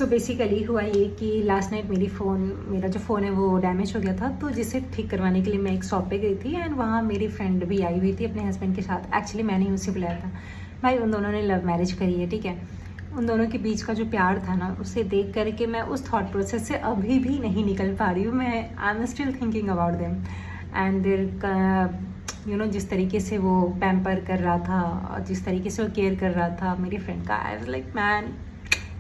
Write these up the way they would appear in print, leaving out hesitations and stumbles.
So basically हुआ ये कि लास्ट नाइट मेरा जो फ़ोन है वो डैमेज हो गया था, तो जिसे ठीक करवाने के लिए मैं एक शॉप पे गई थी एंड वहाँ मेरी फ्रेंड भी आई हुई थी अपने हस्बैंड के साथ। एक्चुअली मैंने ही उसे बुलाया था। भाई उन दोनों ने लव मैरिज करी है, ठीक है। उन दोनों के बीच का जो प्यार था ना, उसे देख करके मैं उस थॉट प्रोसेस से अभी भी नहीं निकल पा रही हूँ। मैं I am still thinking about them and there जिस तरीके से वो पैम्पर कर रहा था और जिस तरीके से वो केयर कर रहा था मेरी फ्रेंड का, आई वाज लाइक मैन,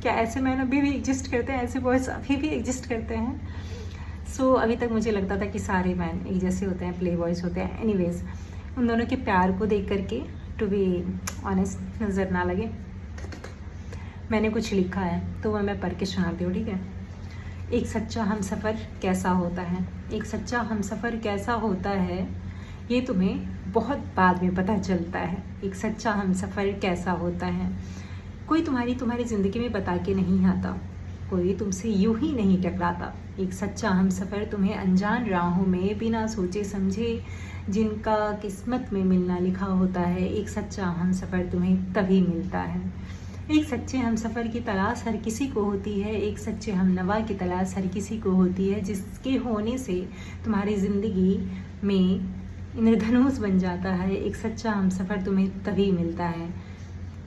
क्या ऐसे मैन अभी भी एग्जिस्ट करते हैं, ऐसे बॉयज़ अभी भी एग्जिस्ट करते हैं। सो अभी तक मुझे लगता था कि सारे मैन एक जैसे होते हैं, प्ले बॉयज़ होते हैं। एनीवेज, उन दोनों के प्यार को देख करके टू बी ऑनेस्ट नज़र ना लगे, मैंने कुछ लिखा है तो वह मैं पढ़ के सुनाती हूँ, ठीक है। एक सच्चा हमसफ़र कैसा होता है, एक सच्चा हमसफ़र कैसा होता है ये तुम्हें बहुत बाद में पता चलता है। एक सच्चा हमसफ़र कैसा होता है, कोई तुम्हारी ज़िंदगी में बता के नहीं आता, कोई तुमसे यूं ही नहीं टकराता। एक सच्चा हमसफ़र तुम्हें अनजान राहों में बिना सोचे समझे जिनका किस्मत में मिलना लिखा होता है, एक सच्चा हमसफ़र तुम्हें तभी मिलता है। एक सच्चे हमसफ़र की तलाश हर किसी को होती है, एक सच्चे हमनवा की तलाश हर किसी को होती है, जिसके होने से तुम्हारी ज़िंदगी में इंद्रधनुष बन जाता है। एक सच्चा हमसफ़र तुम्हें तभी मिलता है।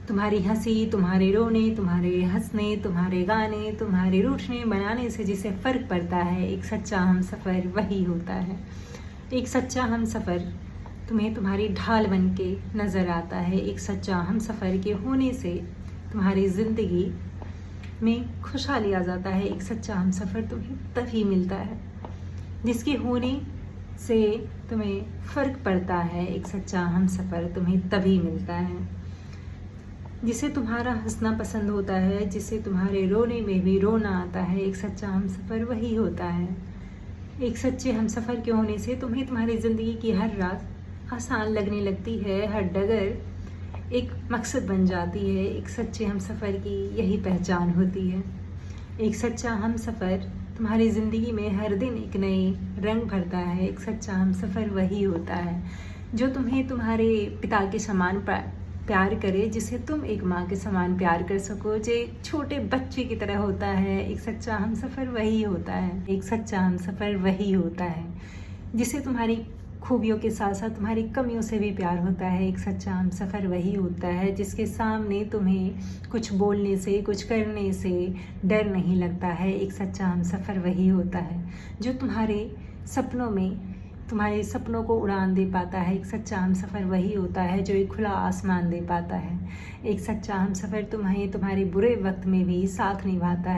तुम्हारी हंसी, तुम्हारे रोने, तुम्हारे हंसने, तुम्हारे गाने, तुम्हारे रूठने बनाने से जिसे फ़र्क पड़ता है, एक सच्चा हमसफ़र वही होता है। एक सच्चा हमसफ़र तुम्हें तुम्हारी ढाल बन के नज़र आता है। एक सच्चा हमसफ़र के होने से तुम्हारी ज़िंदगी में खुशहाली आ जाता है। एक सच्चा हमसफ़र तुम्हें तभी मिलता है जिसके होने से तुम्हें फ़र्क पड़ता है। एक सच्चा हमसफ़र तुम्हें तभी मिलता है जिसे तुम्हारा हंसना पसंद होता है, जिसे तुम्हारे रोने में भी रोना आता है। एक सच्चा हमसफ़र वही होता है। एक सच्चे हमसफ़र के होने से तुम्हें तुम्हारी ज़िंदगी की हर रात आसान लगने लगती है, हर डगर एक मकसद बन जाती है। एक सच्चे हमसफ़र की यही पहचान होती है। एक सच्चा हमसफ़र तुम्हारी ज़िंदगी में हर दिन एक नए रंग भरता है। एक सच्चा हमसफ़र वही होता है जो तुम्हें तुम्हारे पिता के समान प्यार करे, जिसे तुम एक माँ के समान प्यार कर सको, जो एक छोटे बच्चे की तरह होता है। एक सच्चा हमसफ़र वही होता है। एक सच्चा हमसफ़र वही होता है जिसे तुम्हारी खूबियों के साथ साथ तुम्हारी कमियों से भी प्यार होता है। एक सच्चा हमसफ़र वही होता है जिसके सामने तुम्हें कुछ बोलने से, कुछ करने से डर नहीं लगता है। एक सच्चा हमसफ़र वही होता है जो तुम्हारे सपनों को उड़ान दे पाता है। एक सच्चा हमसफ़र वही होता है जो एक खुला आसमान दे पाता है। एक सच्चा हमसफ़र तुम्हें तुम्हारे बुरे वक्त में भी साथ निभाता है।